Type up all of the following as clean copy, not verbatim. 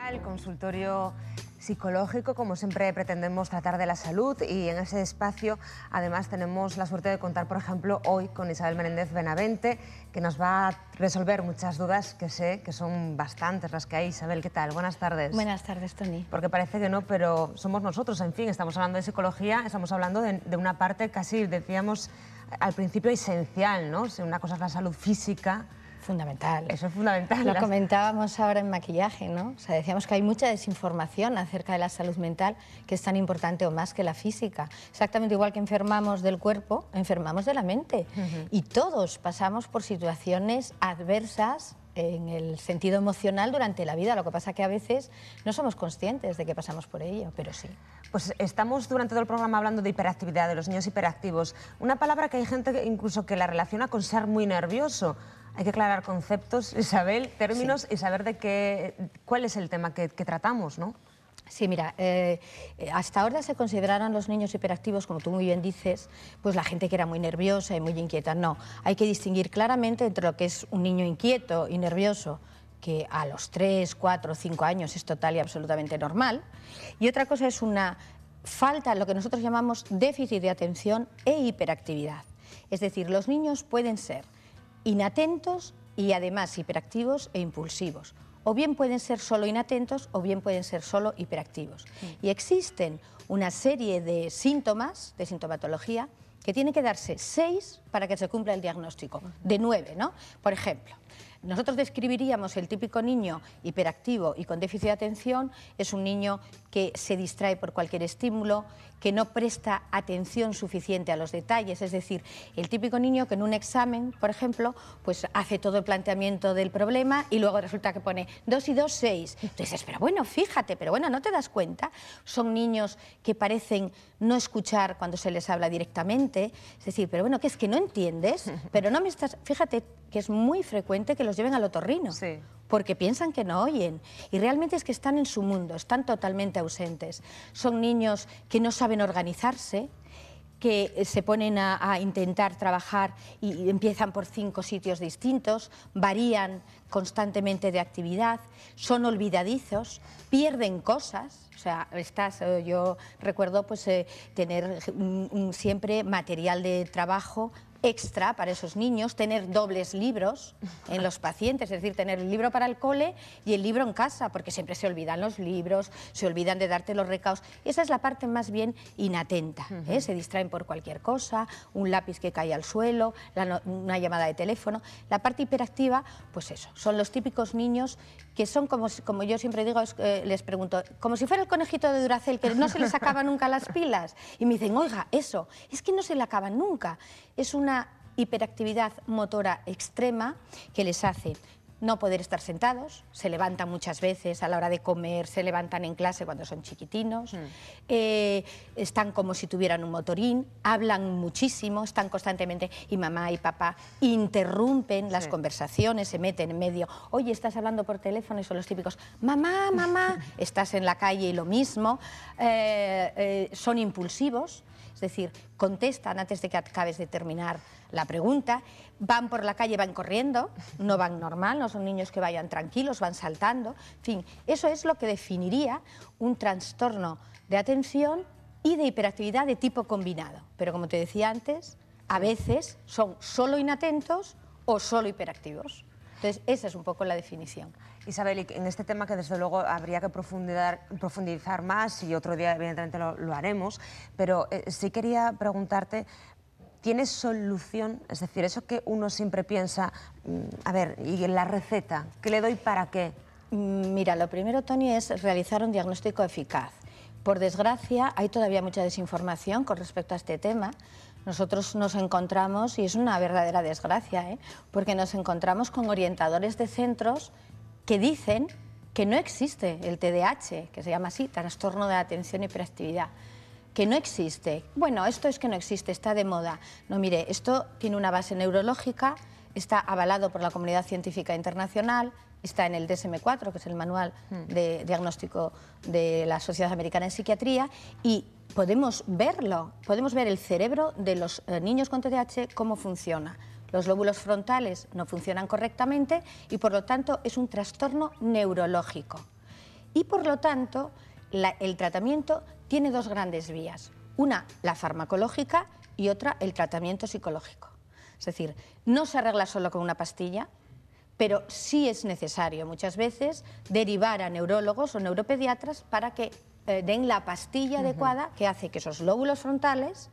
El consultorio psicológico, como siempre pretendemos tratar de la salud, y en ese espacio además tenemos la suerte de contar, por ejemplo, hoy con Isabel Menéndez Benavente, que nos va a resolver muchas dudas que sé que son bastantes las que hay. Isabel, ¿qué tal? Buenas tardes. Buenas tardes, Toni. Porque parece que no, pero somos nosotros, en fin, estamos hablando de psicología, estamos hablando de una parte casi, decíamos al principio, esencial, ¿no? Si una cosa es la salud física. Fundamental. Eso es fundamental. Lo comentábamos ahora en maquillaje, ¿no? O sea, decíamos que hay mucha desinformación acerca de la salud mental, que es tan importante o más que la física. Exactamente igual que enfermamos del cuerpo, enfermamos de la mente. Y todos pasamos por situaciones adversas en el sentido emocional durante la vida. Lo que pasa que a veces no somos conscientes de que pasamos por ello, pero sí. Pues estamos durante todo el programa hablando de hiperactividad, de los niños hiperactivos. Una palabra que hay gente que incluso que la relaciona con ser muy nervioso. Hay que aclarar conceptos, Isabel, términos, sí, y saber cuál es el tema que tratamos, ¿no? Sí, mira, hasta ahora se consideraron los niños hiperactivos, como tú muy bien dices, pues la gente que era muy nerviosa y muy inquieta. No, hay que distinguir claramente entre lo que es un niño inquieto y nervioso, que a los 3, 4, 5 años es total y absolutamente normal, y otra cosa es una falta, lo que nosotros llamamos déficit de atención e hiperactividad. Es decir, los niños pueden ser inatentos y además hiperactivos e impulsivos. O bien pueden ser solo inatentos o bien pueden ser solo hiperactivos. Y existen una serie de síntomas, de sintomatología, que tiene que darse 6 para que se cumpla el diagnóstico, de 9, ¿no? Por ejemplo, nosotros describiríamos el típico niño hiperactivo y con déficit de atención, es un niño que se distrae por cualquier estímulo, que no presta atención suficiente a los detalles, es decir, el típico niño que en un examen, por ejemplo, pues hace todo el planteamiento del problema y luego resulta que pone 2 y 2, 6. Tú dices, pero bueno, fíjate, pero bueno, ¿no te das cuenta? Son niños que parecen no escuchar cuando se les habla directamente, es decir, pero bueno, que es que no entiendes, pero no me estás... Fíjate que es muy frecuente que los lleven al otorrino. Sí. Porque piensan que no oyen, y realmente es que están en su mundo, están totalmente ausentes. Son niños que no saben organizarse, que se ponen a intentar trabajar y empiezan por 5 sitios distintos, varían constantemente de actividad, son olvidadizos, pierden cosas. O sea, yo recuerdo pues, tener siempre material de trabajo extra para esos niños, tener dobles libros en los pacientes, es decir, tener el libro para el cole y el libro en casa, porque siempre se olvidan los libros, se olvidan de darte los recados. Esa es la parte más bien inatenta, se distraen por cualquier cosa, un lápiz que cae al suelo, una llamada de teléfono. La parte hiperactiva, pues eso, son los típicos niños que son como yo siempre digo, les pregunto, como si fuera el conejito de Duracell, que no se les acaban nunca las pilas, y me dicen, oiga, eso, es que no se le acaban nunca. Es una hiperactividad motora extrema que les hace no poder estar sentados, se levantan muchas veces a la hora de comer, se levantan en clase cuando son chiquitinos, están como si tuvieran un motorín, hablan muchísimo, están constantemente, y mamá y papá interrumpen las conversaciones, se meten en medio, oye, estás hablando por teléfono, y son los típicos, mamá, mamá, estás en la calle y lo mismo, son impulsivos. Es decir, contestan antes de que acabes de terminar la pregunta, van por la calle, van corriendo, no van normal, no son niños que vayan tranquilos, van saltando. En fin, eso es lo que definiría un trastorno de atención y de hiperactividad de tipo combinado. Pero como te decía antes, a veces son solo inatentos o solo hiperactivos. Entonces, esa es un poco la definición. Isabel, en este tema que desde luego habría que profundizar más, y otro día evidentemente lo haremos, pero sí quería preguntarte, ¿tienes solución? Es decir, eso que uno siempre piensa, a ver, ¿y la receta? ¿Qué le doy para qué? Mira, lo primero, Toni, es realizar un diagnóstico eficaz. Por desgracia, hay todavía mucha desinformación con respecto a este tema. Nosotros nos encontramos, y es una verdadera desgracia, porque nos encontramos con orientadores de centros que dicen que no existe el TDAH, que se llama así, trastorno de atención y hiperactividad, que no existe. Bueno, esto es que no existe, está de moda. No, mire, esto tiene una base neurológica, está avalado por la comunidad científica internacional, está en el DSM-4, que es el manual de diagnóstico de la Sociedad Americana de Psiquiatría, y podemos verlo, podemos ver el cerebro de los niños con TDAH, cómo funciona. Los lóbulos frontales no funcionan correctamente y por lo tanto es un trastorno neurológico. Y por lo tanto, el tratamiento tiene dos grandes vías. Una, la farmacológica, y otra, el tratamiento psicológico. Es decir, no se arregla solo con una pastilla, pero sí es necesario muchas veces derivar a neurólogos o neuropediatras para que den la pastilla adecuada que hace que esos lóbulos frontales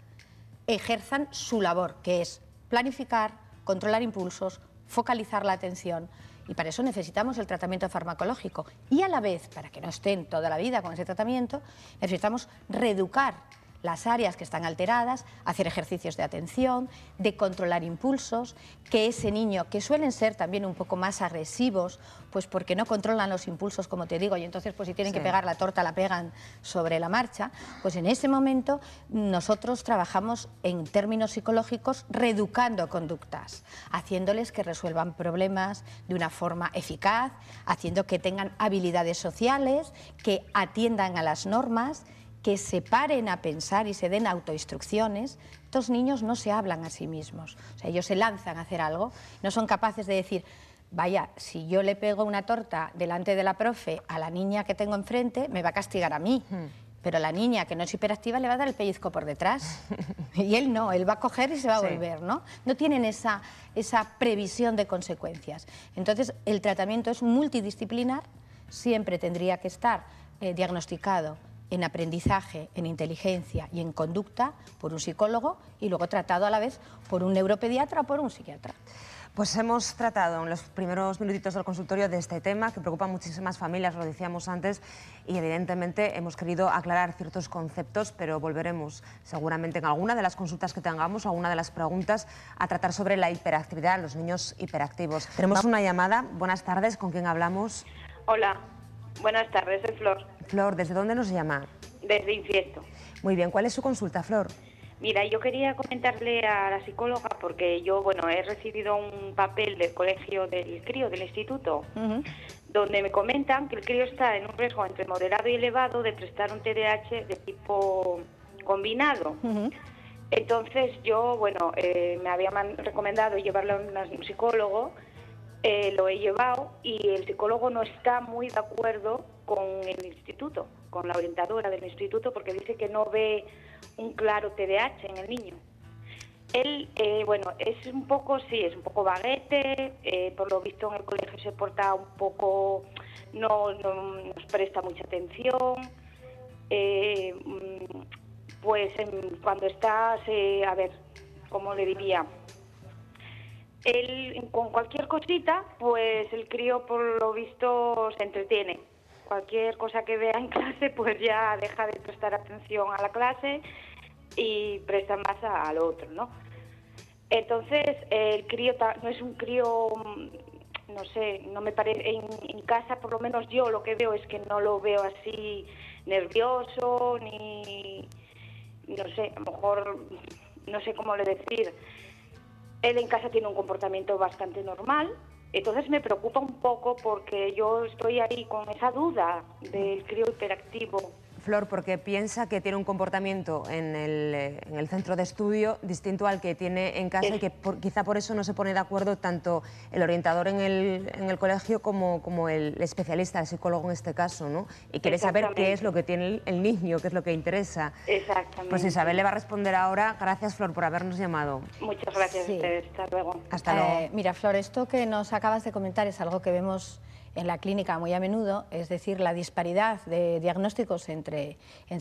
ejerzan su labor, que es planificar, controlar impulsos, focalizar la atención. Y para eso necesitamos el tratamiento farmacológico. Y a la vez, para que no estén toda la vida con ese tratamiento, necesitamos reeducar las áreas que están alteradas, hacer ejercicios de atención, de controlar impulsos, que ese niño, que suelen ser también un poco más agresivos, pues porque no controlan los impulsos, como te digo, y entonces pues si tienen que pegar la torta la pegan sobre la marcha, pues en ese momento nosotros trabajamos en términos psicológicos reeducando conductas, haciéndoles que resuelvan problemas de una forma eficaz, haciendo que tengan habilidades sociales, que atiendan a las normas, que se paren a pensar y se den autoinstrucciones. Estos niños no se hablan a sí mismos, o sea, ellos se lanzan a hacer algo, no son capaces de decir, vaya, si yo le pego una torta delante de la profe a la niña que tengo enfrente, me va a castigar a mí, pero la niña que no es hiperactiva le va a dar el pellizco por detrás, y él no, él va a coger y se va a volver, ¿no? No tienen esa previsión de consecuencias. Entonces, el tratamiento es multidisciplinar, siempre tendría que estar diagnosticado en aprendizaje, en inteligencia y en conducta por un psicólogo y luego tratado a la vez por un neuropediatra o por un psiquiatra. Pues hemos tratado en los primeros minutitos del consultorio de este tema que preocupa a muchísimas familias, lo decíamos antes, y evidentemente hemos querido aclarar ciertos conceptos, pero volveremos seguramente en alguna de las consultas que tengamos o alguna de las preguntas a tratar sobre la hiperactividad, los niños hiperactivos. Tenemos una llamada. Buenas tardes, ¿con quién hablamos? Hola, buenas tardes, soy Flor. Flor, ¿desde dónde nos llama? Desde Infiesto. Muy bien, ¿cuál es su consulta, Flor? Mira, yo quería comentarle a la psicóloga porque yo, bueno, he recibido un papel del colegio del crío, del instituto, donde me comentan que el crío está en un riesgo entre moderado y elevado de prestar un TDAH de tipo combinado. Entonces yo, bueno, me habían recomendado llevarlo a un psicólogo, lo he llevado y el psicólogo no está muy de acuerdo con el instituto, con la orientadora del instituto, porque dice que no ve un claro TDAH en el niño. Él, bueno, es un poco vaguete, por lo visto en el colegio se porta un poco, no nos presta mucha atención, pues cuando está, a ver, ¿cómo le diría? Él, con cualquier cosita, pues el crío por lo visto se entretiene. Cualquier cosa que vea en clase, pues ya deja de prestar atención a la clase y presta más al otro, ¿no? Entonces, el crío no es un crío, no sé, no me parece, en casa por lo menos yo lo que veo es que no lo veo así nervioso, ni, no sé, a lo mejor, no sé cómo le decir. Él en casa tiene un comportamiento bastante normal, entonces me preocupa un poco porque yo estoy ahí con esa duda del crío hiperactivo. Flor, porque piensa que tiene un comportamiento en el centro de estudio distinto al que tiene en casa y que quizá por eso no se pone de acuerdo tanto el orientador en el colegio como el especialista, el psicólogo en este caso, ¿no? Y quiere saber qué es lo que tiene el niño, qué es lo que interesa. Exactamente. Pues Isabel le va a responder ahora. Gracias, Flor, por habernos llamado. Muchas gracias a ustedes. Hasta luego. Hasta luego. Mira, Flor, esto que nos acabas de comentar es algo que vemos en la clínica muy a menudo, es decir, la disparidad de diagnósticos entre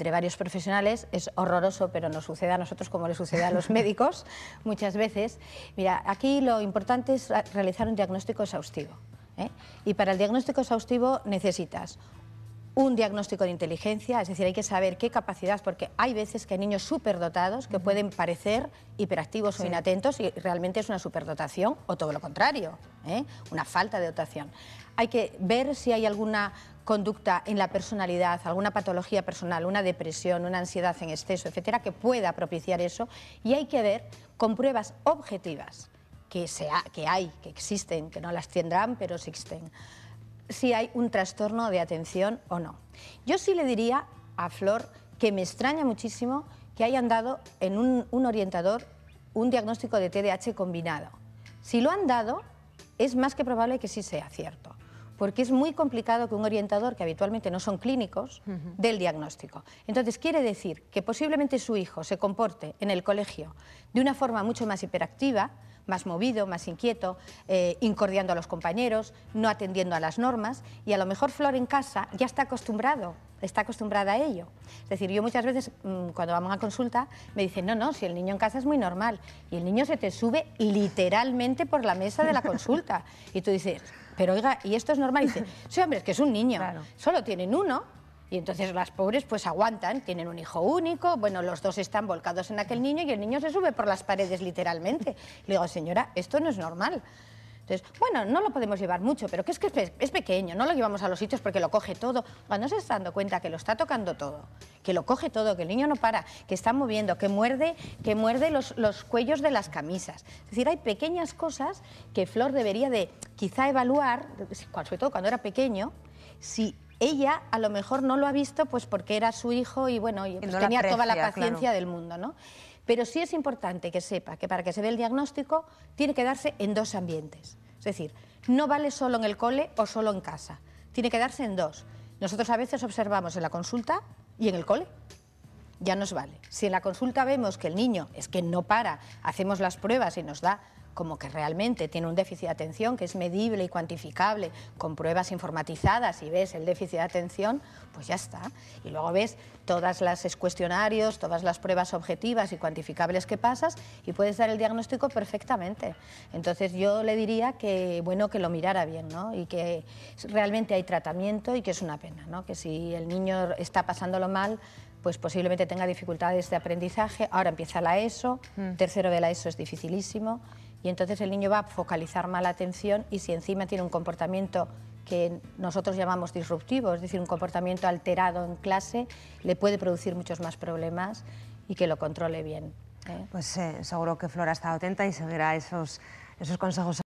varios profesionales es horroroso, pero nos sucede a nosotros como le sucede a los médicos muchas veces. Mira, aquí lo importante es realizar un diagnóstico exhaustivo, ¿eh? Y para el diagnóstico exhaustivo necesitas un diagnóstico de inteligencia, es decir, hay que saber qué capacidad, porque hay veces que hay niños superdotados que pueden parecer hiperactivos o inatentos y realmente es una superdotación o todo lo contrario, una falta de dotación. Hay que ver si hay alguna conducta en la personalidad, alguna patología personal, una depresión, una ansiedad en exceso, etcétera, que pueda propiciar eso, y hay que ver con pruebas objetivas que existen, que no las tendrán, pero existen, si hay un trastorno de atención o no. Yo sí le diría a Flor que me extraña muchísimo que hayan dado en un orientador un diagnóstico de TDAH combinado. Si lo han dado, es más que probable que sí sea cierto, porque es muy complicado que un orientador, que habitualmente no son clínicos, dé el diagnóstico. Entonces, quiere decir que posiblemente su hijo se comporte en el colegio de una forma mucho más hiperactiva, más movido, más inquieto, incordiando a los compañeros, no atendiendo a las normas, y a lo mejor Flor en casa ya está acostumbrada a ello. Es decir, yo muchas veces cuando vamos a consulta me dicen, no, si el niño en casa es muy normal, y el niño se te sube literalmente por la mesa de la consulta, y tú dices, pero oiga, ¿y esto es normal? Y dice, sí, hombre, es que es un niño, claro. Solo tienen uno. Y entonces las pobres pues aguantan, tienen un hijo único, bueno, los dos están volcados en aquel niño y el niño se sube por las paredes literalmente. Le digo, señora, esto no es normal. Entonces, bueno, no lo podemos llevar mucho, pero que es pequeño, no lo llevamos a los sitios porque lo coge todo. Cuando se está dando cuenta que lo está tocando todo, que lo coge todo, que el niño no para, que está moviendo, que muerde los cuellos de las camisas. Es decir, hay pequeñas cosas que Flor debería de quizá evaluar, sobre todo cuando era pequeño, si ella a lo mejor no lo ha visto pues porque era su hijo y bueno, pues no tenía toda la paciencia del mundo, ¿no? Pero sí es importante que sepa que para que se dé el diagnóstico tiene que darse en dos ambientes. Es decir, no vale solo en el cole o solo en casa, tiene que darse en dos. Nosotros a veces observamos en la consulta y en el cole. Ya nos vale. Si en la consulta vemos que el niño es que no para, hacemos las pruebas y nos da como que realmente tiene un déficit de atención que es medible y cuantificable con pruebas informatizadas y ves el déficit de atención, pues ya está. Y luego ves todos los cuestionarios, todas las pruebas objetivas y cuantificables que pasas y puedes dar el diagnóstico perfectamente. Entonces yo le diría que, bueno, que lo mirara bien, ¿no? Y que realmente hay tratamiento y que es una pena, ¿no? Que si el niño está pasándolo mal, pues posiblemente tenga dificultades de aprendizaje. Ahora empieza la ESO, tercero de la ESO es dificilísimo, y entonces el niño va a focalizar mal la atención y si encima tiene un comportamiento que nosotros llamamos disruptivo, es decir, un comportamiento alterado en clase, le puede producir muchos más problemas y que lo controle bien. Pues seguro que Flor ha estado atenta y seguirá esos consejos.